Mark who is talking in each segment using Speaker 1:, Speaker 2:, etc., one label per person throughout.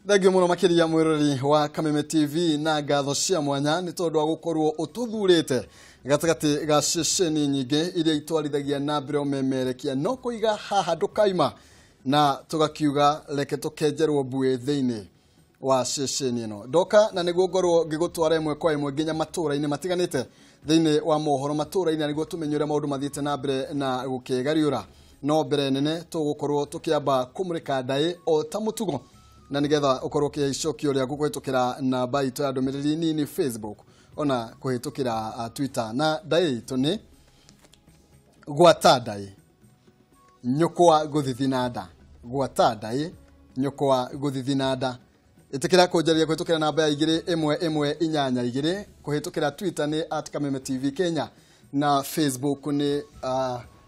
Speaker 1: Thagio muno makiria mwirori wa Kameme TV na ngatho cia mwanya ni tondu wa gukorwo ututhurite gatagati ga ceceni nyingi iria itwarithagia na mbere umemerekia no kuiga haha ndukaima na tugakiuga reke tukenjerwo mbue thiini wa ceceni ino ndoka na niguo ngorwo ngigutwara imwe kwa imwe nginya matura-ini matiganite thiini wa mohoro matura-ini niguo tumenyure maundu mathiite na mbere na gukigariura no mbere nene tugukorwo tukiamba kumurika ndai o ta mutugo na nigetha ukorwo kiicokio ria gukwetukira na baito ya ndomereri nini Facebook ona kuhitukira Twitter na ndai itu ni gwatandai nyokwa guthithinanda gwatandai nyokwa guthithinanda itikira kujaria kuhitukira namba ya 2112 kuhitukira Twitter ni @Kameme TV Kenya na Facebook ni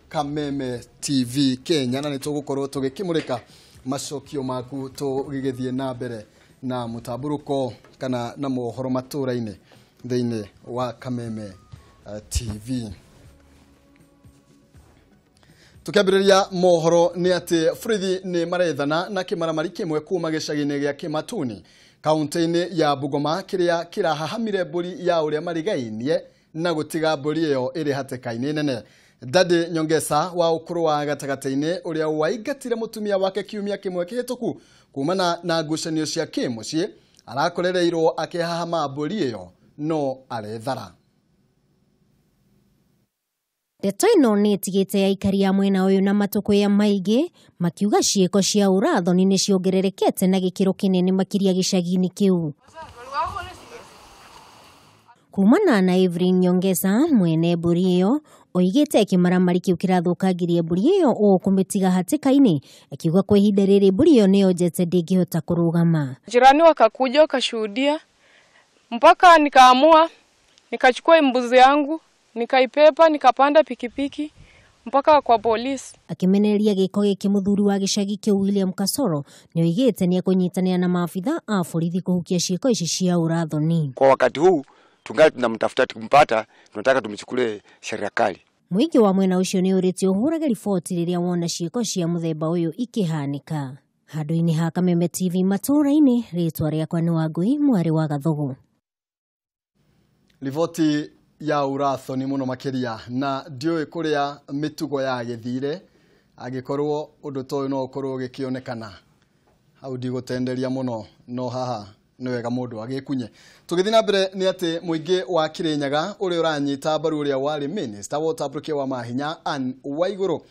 Speaker 1: Kameme TV Kenya na nitugukorwo tugikimurika macokio maku tugigithie na mbere na mutaburuko kana na mohoro matura-ini thiini wa Kameme TV. Tukambiriria mohoro ni ati Frithi ni marethana na kimaramari kimwe kuma gicagi-ini gia Kimatuni kaunti-ini ya Bungoma kiria kirahahamire mburi ya uria marigainie na gutiga mburi iyo iri hateka-ini nene. Dade Nyongesa wa ukuru wa gatagati-ini uria waigatire mutumia wake kiumia kimwe kihituku kumana na ngucanio cia kimucii arakorereirwo akihahama mburi iyo no arethara.
Speaker 2: Ndeto ino ni itigite ya ikari ya mwena uyu na matuko ya maigi makiuga ciiko cia urathoni ni ciongererekete na gikiro kinene makiria gicagi-ini kiu. Kumana na Evelyn Nyongesa mwene mburi iyo oigite kimaramari kiu kirathukangirie mburi iyo kumitiga hateka-ini akiuga kwa ihinda riri mburi iyo niyo jete ndingihota kurugama.
Speaker 3: Jirani wakakuja wakashuhudia mpaka nikaamua nikachukua mbuzi yangu nikaipepa nikapanda pikipiki mpaka kwa polisi.
Speaker 2: Akimeneria giko giki muthuri wa gicagi kiu William Kasoro ni oigite ni akunyitania na maafitha a borithi kuhukia ciiko ici cia urathoni.
Speaker 4: Kwa wakati huu tungali tunamtafuta tukumpata tunataka tumchukue sheria kali.
Speaker 2: Mwingi wa mwena ucio ni uriti uhuraga riboti riria wona ciiko cia muthemba uyu ikihanika. Handu-ini ha Kameme TV matura-ini ritwa riakwa ni Wangui mwari wa Gathugu.
Speaker 1: Riboti ya urathoni muno makiria na ndioi kuria mitugo ya githire agikorwo undu toyo no ukorwo gikionekana hau ndigutenderia muno no haha ni wega mundu agikunye. Tugithina mbere ni ati muingi wa Kirinyaga uri uranyita mbaru uria wari minister wa utabrukia wa mahinya Anne Waiguru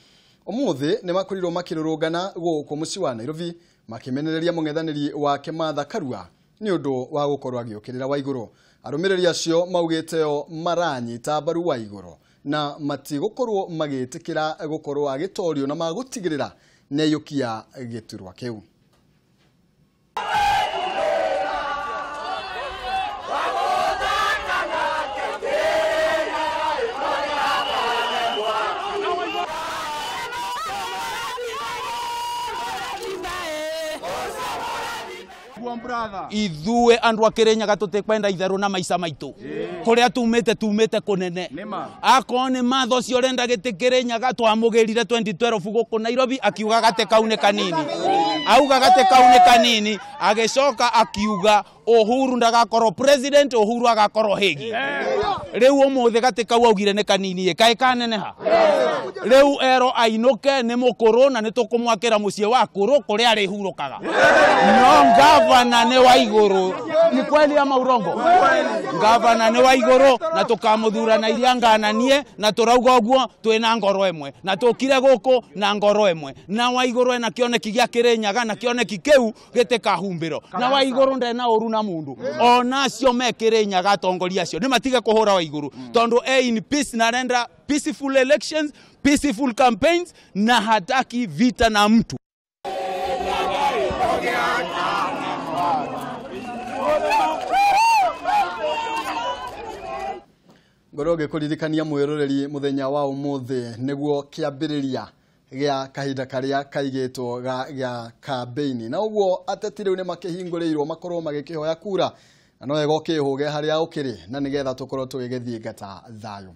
Speaker 1: umuthi ni makurirwo makirurungana guku muci wa Nairobi makimenereria mung'ethaniri wa Kimatha Karua ni undu wa gukorwo agiukirira Waiguru. Arumiriri acio maugiteo maranyita mbaru Waiguru na matigukorwo magitikira gukorwo agitorio na magutigirira neyukia giturwa kiu.
Speaker 5: Ithue andu a Kirinyaga tutikwenda itheru na maica maitu kuria tumite kunene akone matho cio renda giti Kirinyaga twamugirire 2012 guku Nairobi akiuga gate kaune kanini auga gate kaune kanini agicoka akiuga Uhuru ndagakorwo president Uhuru agakorwo hegi riu umuthi gate kau augire ne kanini kae kanene ha riu ero ainuke ni mukuru na nitukumwakira mucie wa kuru kuria ari hurukaga no gavana ne Waiguru ni kweli ama urongo gavana ne Waiguru na tukamuthura na iria ngananie na turauga uguo twina ngoro emwe na tukire guku na ngoro emwe na Waiguru ena kioneki gia Kirinyaga na kioneki kiu gite kahumbiro na Waiguru ndena uru na mundu ona cio me Kirinyaga atongoria cio ni matige kuhura Waiguru tondu in peace na renda peaceful elections peaceful campaigns na hataki vita na mtu.
Speaker 1: Goroge kuririkania mwiroreri muthenya wa umuthi niguo kiambiriria gia kahinda karia kaigitwo gia campaign na uguo ateti riu ni makihinguriirwo makorwo magikihoya kura na no ego kihuge haria ukiri na nigetha tukorwo tugigithie ngata thayo.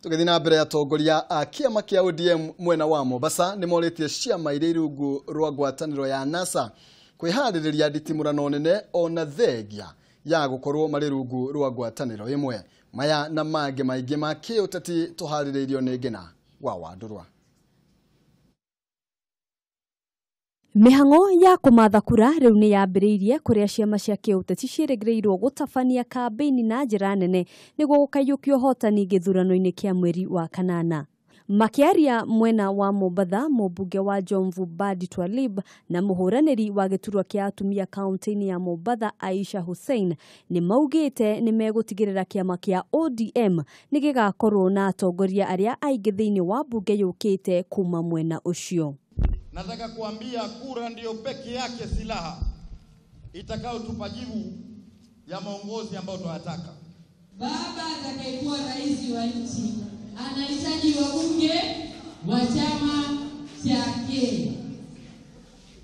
Speaker 1: Tugithina mbere atongoria a kiama kia ODM mwena wa Mombasa ni moritie ciama iria irungu rwa ngwataniro ya NASA kwihaririria nditimurano nene ona thegia ya gukorwo mari rungu rwa ngwataniro imwe maya na mange maingi ma kiuteti tuhaririirio ni ngina wa Wandurwa.
Speaker 6: Mihang'o ya kumatha kura riu ni yambiriirie kuria ciama cia kiuteti ciregereirwo gutabania kambeni na njira nene niguo gukayukio hotani githurano-ini kia mweri wa kanana. Makiaria mwena wa Mombatha, mũmbunge wa Jomvu Badi Twalib na mũhũranĩri wa gĩturwa kia atumia kaunti-inĩ ya Mombatha Aisha Hussein ni maugĩte ni megũtigĩrĩra kiama kia ODM ni gĩgakorwo na atongoria aria aingĩ thĩinĩ wa bunge yũkĩte kuma mwena ũcio.
Speaker 7: Nataka kuambia kura ndio peke yake silaha itakayotupa jibu ya maongozi ambayo tunataka.
Speaker 8: Baba atakayekuwa rais wa nchi anahitaji wabunge wa chama chake.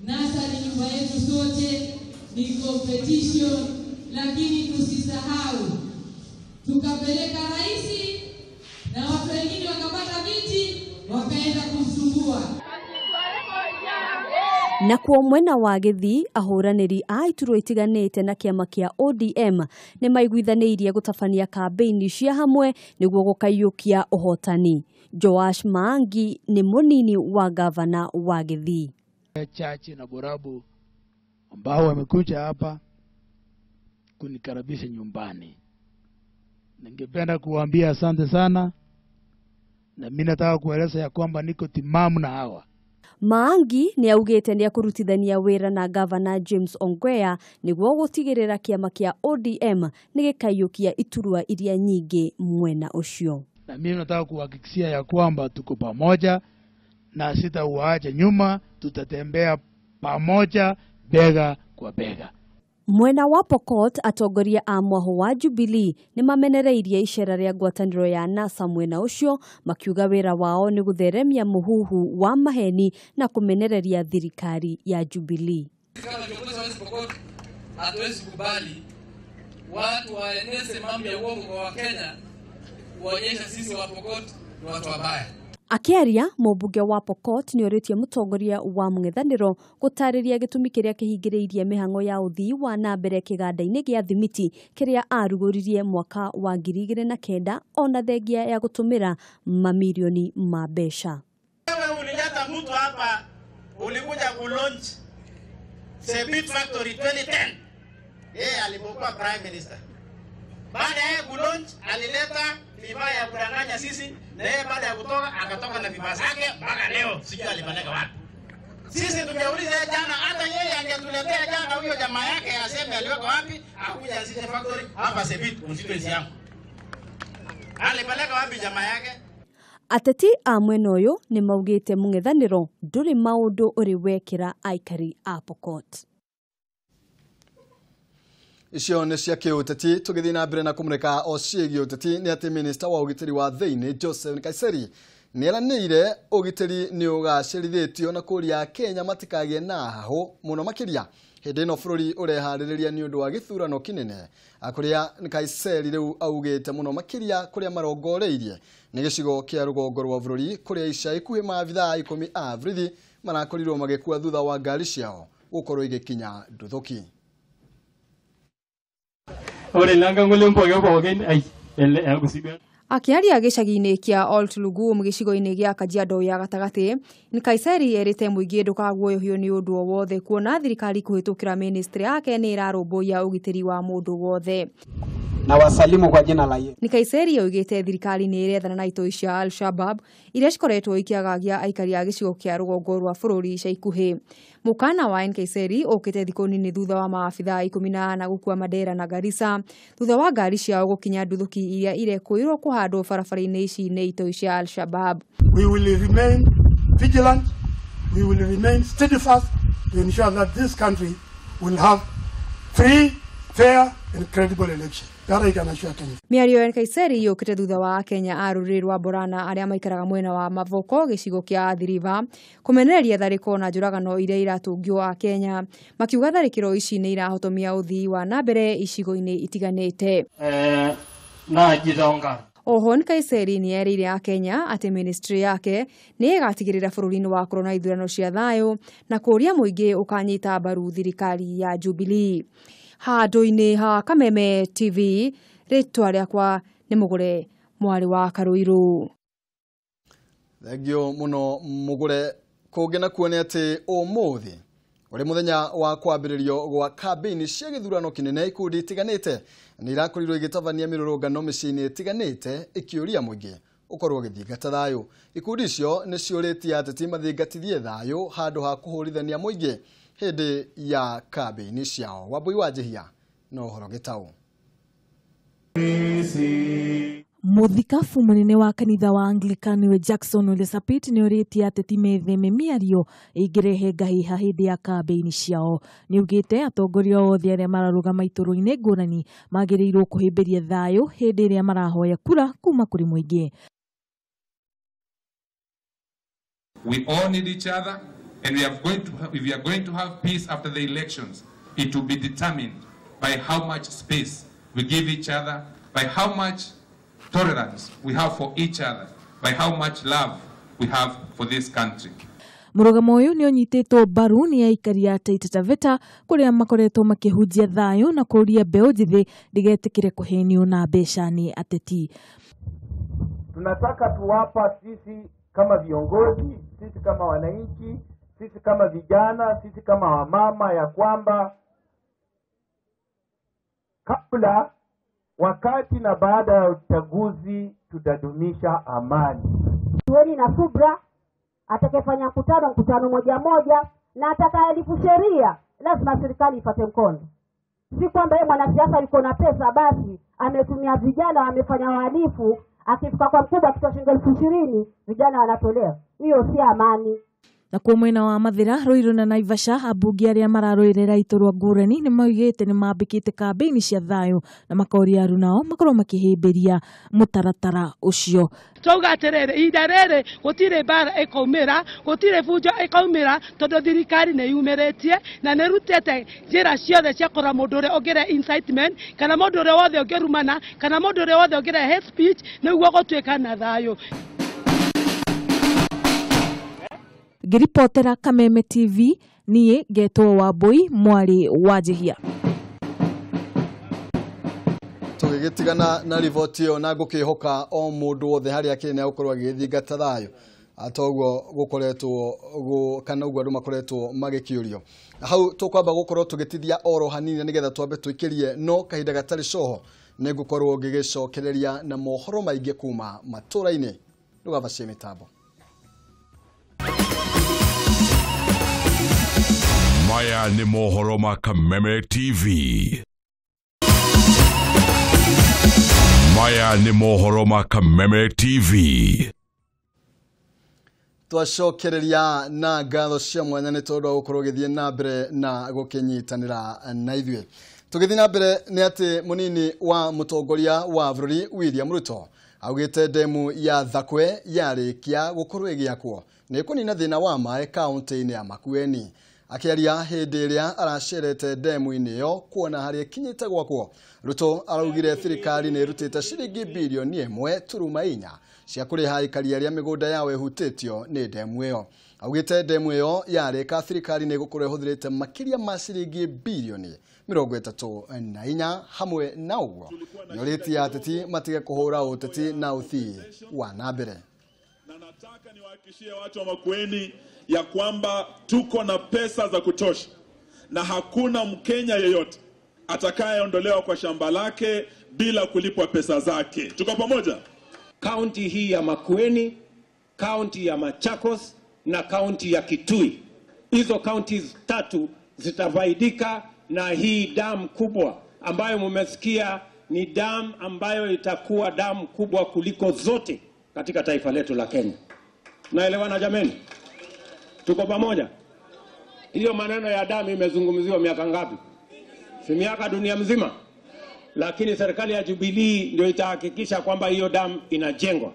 Speaker 8: NASA ni nyumba yetu sote, ni competition, lakini tusisahau tukapeleka rais na watu wengine wakapata viti wakaenda kumsumbua.
Speaker 6: Na kwa mwena wa Githii, ahũranĩri a iturwa itiganĩte na kiama kia ODM ni maiguithanĩirie gutabania kambeni cia hamwe niguo gũkayũkia ũhotani. Joash Maangi ni munini wa gavana wa Githii.
Speaker 9: Chachi na Borabu ambao wamekuja hapa kunikaribisha nyumbani. Ningependa kuambia asante sana, na mimi nataka kueleza ya kwamba niko timamu na hawa.
Speaker 6: Maangi ni augĩte ni akurutithania wĩra na gavana James Ongwea niguo gũtigĩrĩra kiama kia ODM ni gĩkayũkia iturwa iria nyingĩ mwena ũcio.
Speaker 9: Na mimi nataka kuhakikishia ya kwamba tuko pamoja na sitauacha nyuma, tutatembea pamoja bega kwa bega.
Speaker 6: Mwena wa Pokot, atongoria a mwaho wa Jubilee ni mamenereirie icera ria ngwataniro ya NASA mwena ucio, makiuga wira wao ni gutheremia muhuhu wa maheni na kumenereria thirikari ya Jubilee.
Speaker 10: Kama kiongozi wa Pokot hatuwezi kubali watu waeneze mambo ya uongo kwa Wakenya, kuonyesha sisi wa Pokot ni watu wabaya.
Speaker 6: Akiaria, mũmbunge wa Pokot ni oritie mũtongoria wa mũng'ethanĩro gũtarĩria gĩtũmi kĩrĩa kĩhingĩrĩirie mĩhang'o ya ũthii wa na mbere kĩganda-inĩ gĩa thimiti kĩrĩa arugũririe mwaka wa 2009 ona thengia ya gũtũmĩra mamilioni ma mbeca.
Speaker 7: Wewe ulileta mtu hapa, ulikuja ku-launch Sebit Factory 2010. Yeye alipokuwa prime minister. Baada ya ku-launch alileta vifaa ya kudanganya sisi, na yeye baada ya kutoka akatoka na vifaa zake mpaka leo sijui alipeleka wapi. Sisi tumeuliza jana, hata yeye angetuletea jana huyo jamaa yake aseme aliweka wapi, akuja asije factory hapa Sebit constituency yangu. Alipeleka wapi jamaa yake?
Speaker 6: Ateti a mwena ũyũ ni maugĩte mũng'ethanĩro ndũrĩ maũndũ ũrĩ wekĩra aikari a Pokot.
Speaker 1: Icio nĩ cia kiũteti. Tũgĩthiĩ na mbere na kũmũrĩka o ciĩgiĩ ũteti nĩ atĩ minista wa ũgitĩri wa thĩinĩ Joseph Nkaiseri nĩ eranĩire ũgitĩri nĩ ũgacĩrithĩtio na kũria Kenya matikagĩe na hahũ mũno makĩria hĩndĩ ĩno bũrũri ũreharĩrĩria nĩ ũndũ wa gĩthurano kĩnene. Kũrĩa Nkaiseri rĩu augĩte mũno makĩria kũrĩa marongoreirie nĩ gĩcigo kĩa rũgongo rwa bũrũri kũrĩa ica ikuhĩ maabithaa 10 a borithi marakorirwo magĩkua thutha wa ngari ciao gũkorwo igĩkinya Nduthoki.
Speaker 11: Akiaria gĩcagi-inĩ kĩa Oltulugum gĩcigo-inĩ gĩa Kajiado ya gatagatĩ, Nkaiseri erĩte mũingĩ ndũkaguoyohio nĩ ũndũ o wothe kuona thirikari kũhĩtũkĩra ministry yake nĩ ĩrarũmbũiya ũgitĩri wa mũndũ wothe.
Speaker 12: Na wasalimu kwa jina la Yesu.
Speaker 11: Nkaiseri oigĩte thirikari nĩ ĩrethana na itoi cia Al-Shabab iria cikoretwo ikiagagia aikari a gĩcigo kĩa rũgongo rwa bũrũri ica ikuhĩ. Mukana wa Nkaiseri ũkĩte thikũ nini thutha wa maabithaa 14 gũkua Mandera na Garissa thutha wa ngari ciao gũkinya Nduthoki iria irekũirwo kũhandwo barabara-inĩ ici nĩ itoi cia Al-Shabab.
Speaker 13: We will remain vigilant, we will remain steadfast to ensure that this country will have free, fair and credible election.
Speaker 11: Mĩario ya Nkaiseri yũkĩte thutha wa Kenya a rũrĩrĩ rwa Borana arĩa maikaraga mwena wa Mavoko gĩcigo kĩa Athi River kũmenereria tharĩko na njũragano iria iratũngio a Kenya, makiuga tharĩkĩro ici nĩ irahotomia ũthii wa na mbere icigo-inĩ itiganĩte. Oho Nkaiseri ni erire a Kenya ati ministry yake ni igatigirira bururi-ini wa korona ithurano cia thayo na kuria muingi ukanyita mbaru thirikari ya Jubilee. Handu-ini ha Kameme TV, ritwa riakwa ni Mugure mwari wa Karuiru.
Speaker 1: Thengio muno Mugure. Kugena kuone ati umuthi uri muthenya wa kwambiririo gwa campaign cia githurano kinene ikundi itiganite ni irakorirwo igitabania mirurungano micini itiganite ikiuria muingi ukorwo githingata thayo. Ikundi icio ni ciuritie ateti mathingatithie thayo handu ha kuhurithania muingi hindi ya campaign ciao. Wambui wa Njihia no horo gitau.
Speaker 14: Muthikafu munene wa kanitha wa Anglican we Jackson Ole Sapit ni uritie ateti metheme miario igirehe ngahiha hindi ya campaign ciao. Ni ugite atongoria othe aria mararugama ituru-ini ngurani magirirwo kuhimbiria thayo hindi iria marahoya kura kuma kuri muingi.
Speaker 15: We all need each other, and if we are going to have peace after the elections, it will be determined by how much space we give each other, by how much tolerance we have for each other, by how much love we have for this country.
Speaker 14: Murugamo uyu ni unyititwo mbaru ni aikari a Taita Taveta kuria makoretwo makihunjia thayo na kuria mbeu njithi ndigetikire kuhenio na mbeca ni ateti.
Speaker 16: Tunataka tuwapa sisi kama viongozi, sisi kama wananchi, sisi kama vijana, sisi kama wamama ya kwamba kabla, wakati na baada ya uchaguzi tutadumisha amani.
Speaker 17: Tuweni na subra, atakayefanya mkutano moja na atakayelifu sheria lazima serikali ipate mkono. Si kwamba yeye mwanasiasa yuko na pesa basi ametumia vijana amefanya uhalifu, akifika kwa mkubwa akitoa shilingi 20,000 vijana wanatolewa. Hiyo si amani.
Speaker 14: Na kwa mwena wa Mathira, Ruiru na Naivasha, abunge aria mararoirera iturwa ngurani ni maugite ni mambikite campaign cia thayo na makoria aru nao makorwo makihimbiria mutaratara ucio.
Speaker 18: Twauga atirere idarere gutire bara ekaumira, gutire bunjo ekaumira tondu thirikari ni yumiritie na ni rutete njira ciothe cia kora mundu uri ongere incitement kana mundu uri wothe ongerumana kana mundu uri wothe ongere hate speech niguo gutwika na thayo.
Speaker 14: Giripotera Kameme TV niye Getwo Wambui mwari wa Njihia.
Speaker 1: Tugigitigana na rivoti yo na gukihoka o mundu wothe hari akene ukorwa githingata thayo atogwo gukoretwo kana ugwa andu makoretwo magikiurio. Hau tukwamba gukorwo tugitithia oro hanini nigetha twambe twikirie no kahinda gatari coho ne gukorwo gigicokereria na mohoro maingi kuma matura-ini ndugavacie mitambo.
Speaker 19: Maya ni mohoro ma Kameme TV. Maya ni mohoro ma Kameme TV.
Speaker 1: Twacokereria na ngatho cia mwanya ni tondu wa gukorwo githie na mbere na gukinyitanira na ithue. Tugithie na mbere ni ati munini wa mutongoria wa bururi William Ruto augite demu ya Thakwe yarikia gukorwo igiakwo ni kunina thina wa mae kaunti-ini ya Makueni. Akiaria hindi iria aracerete demu-ini yo kuona hari kinyite gwakwo. Ruto araugire thirikari ni irutite ciringi bilioni 1.4 cia kuriha aikari aria migunda yao ihutitio ni demu iyo. Augite demu iyo yarika thirikari ni gukorwo ihuthirite makiria ma ciringi bilioni 34 hamwe na uguo yoritie ateti matige kuhura uteti na uthii wa nambere.
Speaker 20: Na nataka niwahakikishie watu wa Makueni ya kwamba tuko na pesa za kutosha na hakuna Mkenya yeyote atakayeondolewa kwa shamba lake bila kulipwa pesa zake. Tuko pamoja?
Speaker 16: Kaunti hii ya Makueni, kaunti ya Machakos na kaunti ya Kitui. Hizo counties tatu zitafaidika na hii damu kubwa ambayo mmesikia ni damu ambayo itakuwa damu kubwa kuliko zote katika taifa letu la Kenya. Naelewana jameni? Tuko pamoja? Hiyo maneno ya damu imezungumziwa miaka ngapi? Si miaka dunia mzima. Lakini serikali ya Jubilee ndio itahakikisha kwamba hiyo damu inajengwa.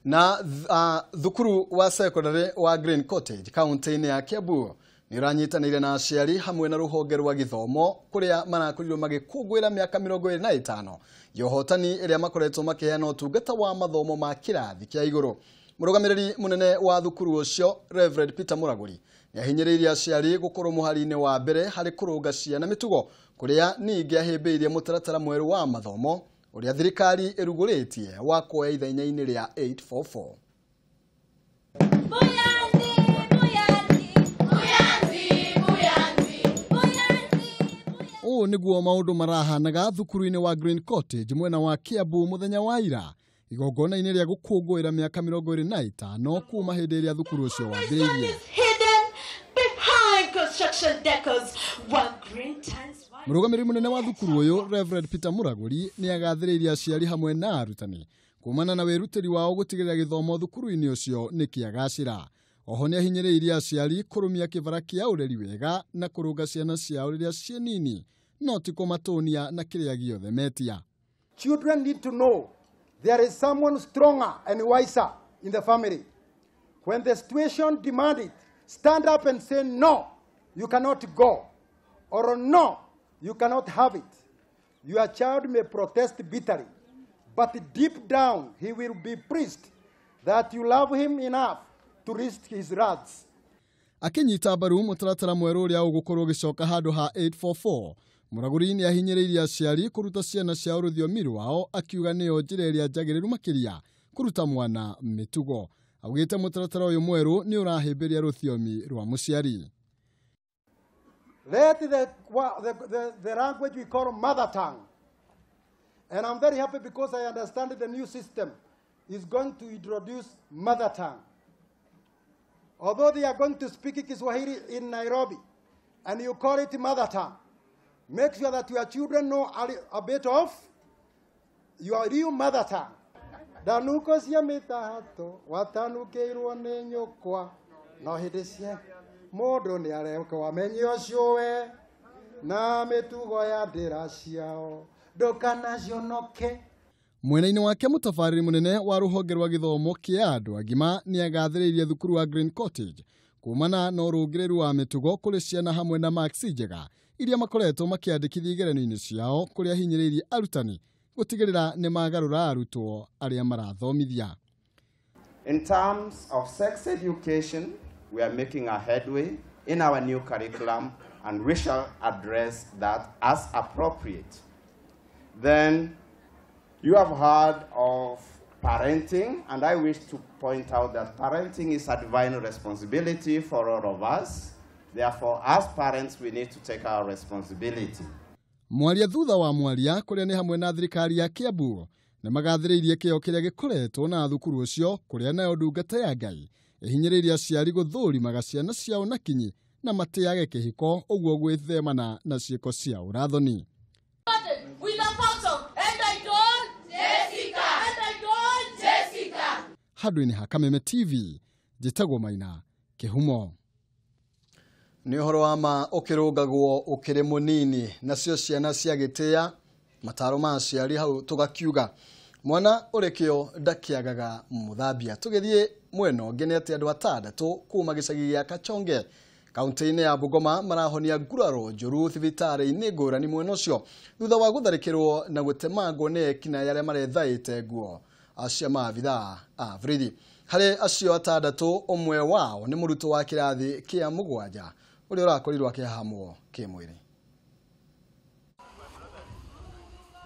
Speaker 1: Na thukuru wa secondary wa Green Cottage kaunti-ini ya Kiambu niranyitanire na aciari hamwe na ruhonge rwa githomo kuria marakorirwo magikungwira miaka 25 yohotani iria makoretwo makiheana utungata wa mathomo ma kirathi kia iguru. Murugamiriri munene wa thukuru ucio Reverend Peter Muraguri niahinyiririe aciari gukorwo muhari-ini wa mbere hari kurunga ciana mitugo kuria ningi ahimbiirie mutaratara mweru wa mathomo uria thirikari iruguritie wa kuoya ithenya-ini ria 844. Niguo maundu marahanaga thukuru-ini wa Green Cottage mwena wa Kiambu muthenya wa ira igongona-ini ria gukungwira miaka 25 kuma hindi iria thukuru ucio wambiririe. Murugamiriri munene wa thukuru uyu Reverend Peter Muraguri ni agathiriria aciari hamwe na arutani kumana na wirutiri wao gutigirira githomo thukuru-ini ucio ni kiagacira. Oho ni ahinyiririe aciari kurumia kivara kia ureri wega na kurunga ciana ciao riria cie nini no ti kumatonia na kiria giothe metia.
Speaker 12: Children need to know there is someone stronger and wiser in the family. When the situation demands it, stand up and say no, you cannot go, or no, you cannot have it. Your child may protest bitterly, but deep down he will be pleased that you love him enough to risk his wrath.
Speaker 1: Akinyita mbaru mutaratara mweru uria ugukorwo gicoka handu ha 844. Muraguri ni ahinyiririe aciari kuruta ciana cia rũthiomi rwao akiuga niyo njira iria njagiriru makiria kuruta mwana mitugo. Augite mutaratara uyu mweru ni urahimbiria rũthiomi rwa muciari.
Speaker 12: Let the language we call mother tongue. And I'm very happy because I understand the new system is going to introduce mother tongue. Although they are going to speak Kiswahili in Nairobi, and you call it mother tongue, make sure that your children know a bit of your real mother tongue. Danuko cia mitahato watanukeirwo ni nyukwa no hindi cia mundu ni areko amenye ucio we na mitugo ya ndira ciao ndukanacionoke.
Speaker 1: Mwena-ini wake mutabariri munene wa ruhonge rwa githomo kia andu agima ni agathiririe thukuru wa Green Cottage kumana na urungiriru wa mitugo kuri ciana hamwe na maksi njega iria makoretwo makiandikithia igeranio-ini ciao kuria hinyiririe arutani gutigirira ni magarura arutwo aria marathomithia.
Speaker 21: In terms of sex education, we are making a headway in our new curriculum and we shall address that as appropriate. Then you have heard of parenting, and I wish to point out that parenting is a divine responsibility for all of us. Therefore, as parents, we need to take our responsibility.
Speaker 1: Mwaria thutha wa mwaria kuria ni hamwe na thirikari ya Kiambu ni magathiririe kio kiria gikoretwo na thukuru ucio kuria nayo ndungata ya Ngai ihinyiririe aciari guthuri ciana ciao na kinyi na matiage kihiko uguo gwithemana na ciiko cia urathoni. Hadwini ha Kameme TV, Jitagwo Maina, Kihumo. Ni uhoro wa ma ukirungagwo ukiri munini nacio ciana cia gitia mataro ma ciari hau tugakiuga mwana urekio ndakiagaga muthambia. Tugithie mweno ngene ati andu atandatu kuma gicagi gia Kachonge kaunti-ini ya Bungoma marahonia nguraro njuru thibitari-ini ngurani mwena ucio thutha wa gutharikirwo na gutemangwo ni ekina yaria marethaite nguo acia maabitha a borithi. Hari acio atandatu umwe wao ni muruto wa kirathi kia mugwanja uria urakorirwo akihahamwo kimwiri.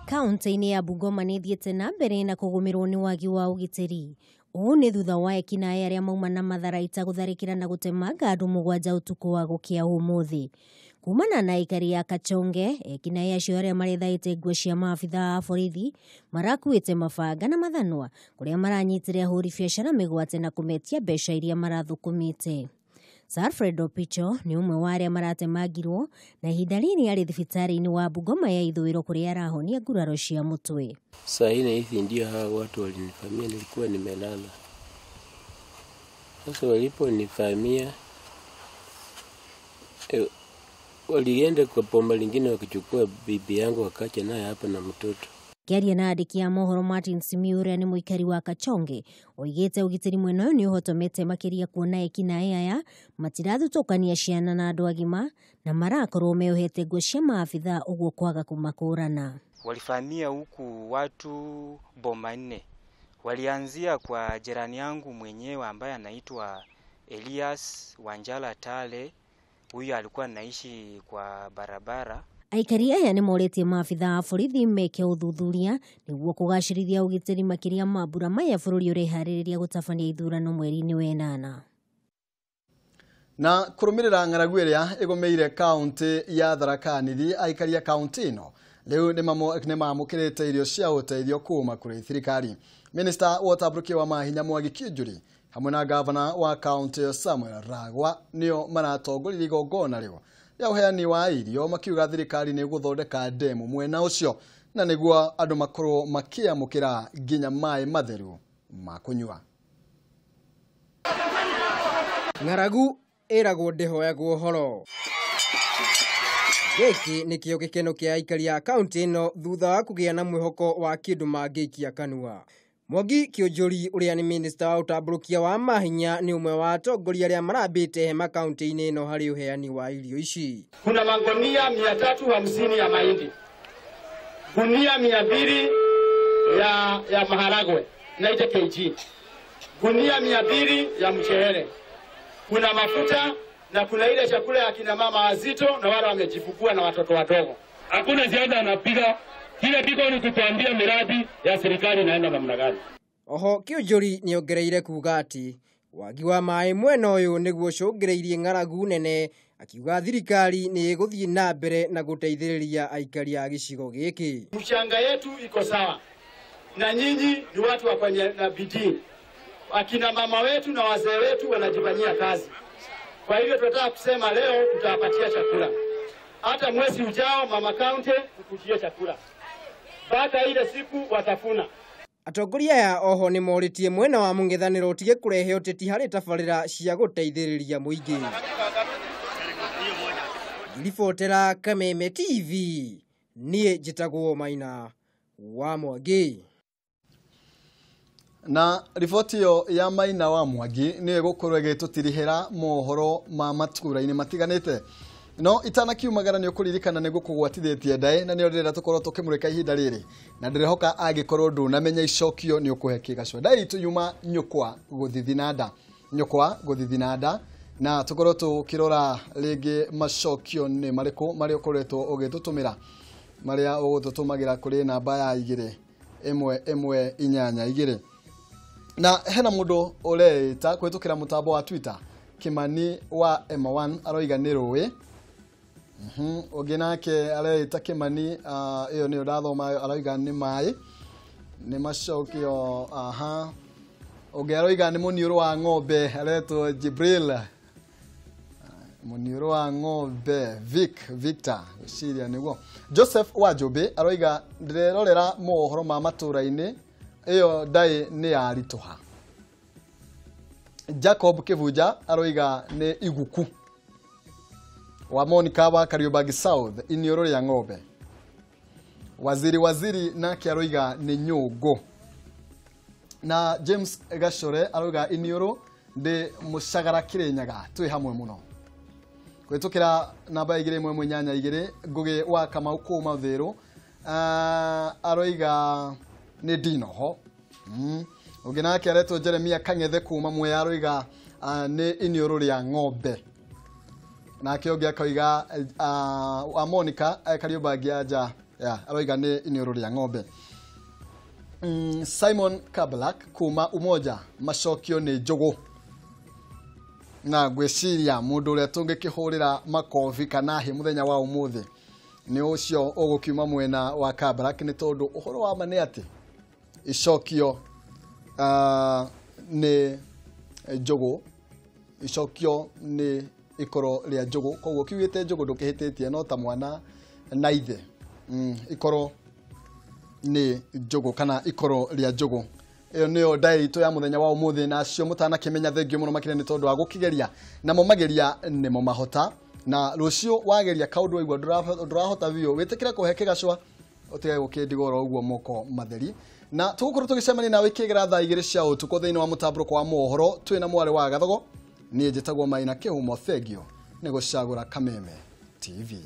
Speaker 2: Kaunti-ini ya Bungoma ni thiete na mbere na kugumirwo ni wagi wa ugitiri. Ũũ nĩ thutha wa ekinaĩ arĩa mauma na matharaita gũtharĩkĩra na gũtemanga andũ mũgwanja ũtukũ wa gũkĩa ũmũthĩ. Kumana na aikari ya Kachonge, ekinaĩ acio arĩa marethaĩte nguo cia maabitha a borithi marakuĩte mabanga na mathanwa kũrĩa maranyitire ahũri biacara mĩgwate na kũmetia mbeca iria marathukumĩte. Alfredo Picho ni umwe wa arĩa maratemangirwo na ihinda rĩrĩ arĩ thibitarĩ-inĩ wa Bungoma ya ithũĩro kũrĩa arahonia nguraro cia mũtwe.
Speaker 22: Saa hii hivi ndio hao watu walinifamia, nilikuwa nimelala. Sasa waliponifamia walienda kwa pomba lingine wakichukua bibi yangu wakacha naye hapa na mtoto.
Speaker 2: Akiaria na andiki a mohoro Martin Simiyu uria ni muikari wa Kachonge oigite ugitiri mwena uyu ni uhotomete makiria kuona ekinaĩ aya matirathutũkania ciana na andũ agima na marakorwo meohete nguo cia maabitha uguo kwaga kumakũrana.
Speaker 3: Walifamia huku watu boma 4. Walianzia kwa jirani yangu mwenyewe ambaye anaitwa Elias Wanjala Tale. Huyu alikuwa anaishi kwa barabara.
Speaker 2: Aikari aya ni moretie maabitha a borithi meke uthuthuria niguo kugacirithia ugitiri makiria mambura maya bũrũri ũreharĩrĩria gũtabania ithurano mweri-inĩ wa 8.
Speaker 1: Na kurumirira ng'aragu iria igomeire kaunti ya Tharaka Nithi, aikari a kaunti ino riu ni mamukirite irio cia uteithio kuma kuri thirikari. Minister wa ũtambũrũkia wa mahinya Mwangi Kĩnjũri hamwe na gavana wa kaunti Samuel Ragwa nio maratongoririe igongona rĩo rĩa ũheani wa irio, makiuga thirikari nĩ gũthondeka ndemu mwena ũcio na nĩguo andũ makorwo makĩamũkĩra nginya maĩ matheru ma kũnyua.
Speaker 4: Ng'aragu ĩragwo ndĩhoyagwo horo. Gĩkĩ nĩkĩo gĩkeno kĩa aikari a kaunti ĩno thutha wa kũgĩa na mwĩhoko wa kĩndũ mangĩikia kanua. Mwangi Kĩnjũri ũrĩa nĩ minister wa ũtambũrũkia wa mahinya ni ũmwe wa atongoria arĩa marambĩte hema kaunti-inĩ ĩno harĩ ũheani wa irio ici.
Speaker 23: Kuna magunia 350 ya mahindi, gunia 200 ya maharagwe 90 kg, gunia 200 ya mchele, kuna mafuta na kuna ile chakula ya kina mama wazito na wale wamejifungua na watoto wadogo. Hakuna ziada anapiga. Kile kiko ni kutuambia miradi ya serikali inaenda namna gani.
Speaker 4: Oho Kĩnjũri ni ongereire kuga ati wagi wa maĩ mwena ũyũ nĩguo cũngĩrĩirie ng'aragu nene, akiuga thirikari nĩ ĩgũthiĩ na mbere na gũteithĩrĩria aikari a gĩcigo gĩkĩ.
Speaker 23: Mchanga yetu iko sawa na nyinyi ni watu wa kwenye na bidii. Akina mama wetu na wazee wetu wanajifanyia kazi. Kwa hivyo tunataka kusema leo tutawapatia chakula. Hata mwezi ujao mama county tukujie chakula. Baada ile siku watafuna.
Speaker 4: Atongoria ya oho ni moritie mwena wa mũng'ethanĩro ũtige kũrehe ũteti harĩ tabarĩra cia gũteithĩrĩria mũingĩ. Ngiribotera Kameme TV niĩ njĩtagwo Maina wa Mwangi.
Speaker 1: Na riboti yo ya Maina wa Mwangi ni ĩgũkorwo ĩgĩtũtirihĩra mohoro ma matũra-inĩ matiganĩte. No itanakiumagara ni ukuririkana niguo kugwatithĩtie ndaĩ na nĩ ndĩrenda tũkorwo tũkĩmũrĩka ihinda rĩrĩ na ndĩrehoka angĩkorwo ndũnamenya icokio nĩ ũkũhe kĩgacũ. Ndaĩ itũ yuma nyũkwa gũthithinanda na tũkorwo tũkĩrora rĩngĩ macokio nĩ marĩkũ marĩa ũkoretwo ũgĩtũtũmĩra marĩa ũgũtũtũmagĩra kũrĩ namba ya 21182. Na hena mũndũ ũreĩta kũhĩtũkĩra mũtambo wa Twitter Kimani wa M1 aroiga nĩ rũĩ. Ũngĩ nake areĩta Kimani ĩyo nĩyo ndathoma aroiga nĩ maĩ nĩ macokio. Ũngĩ aroiga nĩ mũniũrũ wa ng'ombe aretwo Jibril mũniũrũ wa ng'ombe Victor Ciria nĩguo. Joseph Wanjũmbĩ aroiga ndĩrerorera mohoro ma matũra-inĩ ĩyo ndaĩ nĩ yaritũha. Jacob Kĩbunja aroiga nĩ iguku. Wa Monica wa Kariobangi South iniũrũ rĩa ng'ombe. Waziri nake aroiga nĩ nyũngũ. Na James Gachure aroiga iniũrũ ndĩ mũcagara Kĩrĩnyaga twĩ hamwe mũno. Kwĩtũkĩra namba 21182 Ngũgĩ wa Kamau kuma Thĩrũ aroiga nĩ ndinoho. Ũngĩ nake aretwo Jeremia Kang'ethe kuma Mwea aroiga nĩ iniũrũ rĩa ng'ombe. Nake ũngĩ akoiga wa Monica Kariobangi anja aroiga nĩ iniũrũ rĩa ng'ombe. Simon Kablak kuma Umoja macokio nĩ njũgũ. Na ngwĩciria mũndũ ũrĩa tũngĩkĩhũrĩra makobi kana hĩ mũthenya wa ũmũthĩ nĩ ũcio ũgũkiuma mwena wa Kablak, nĩ tondũ ũhoro wa ma nĩ atĩ icokio nĩ njũgũ. Icokio nĩ ikoro rĩa njũgũ, koguo kiugĩte njũgũ ndũkĩhĩtĩtie no ta mwana na ithe. Ikoro nĩ njũgũ kana ikoro rĩa njũgũ. Ĩyo nĩyo ndaĩ itũ ya mũthenya wa ũmũthĩ, na cio mũtanakĩmenya thengio mũno makĩria nĩ tondũ wa gũkĩgeria namo mageria nĩmo mahota. Na rũciũ wageria kaũndũ waigua ndũrahota biũ wĩtĩkĩre kũhe kĩgacũa utige gukindigora uguo moko matheri na tugukorwo tugicemania nawe kigera thaa 2 cia utuko thiini wa mutambuko wa mohoro twina mware wa Gathogo nie njitagwo Maina Kihumo thengio ni gucagura Kameme TV.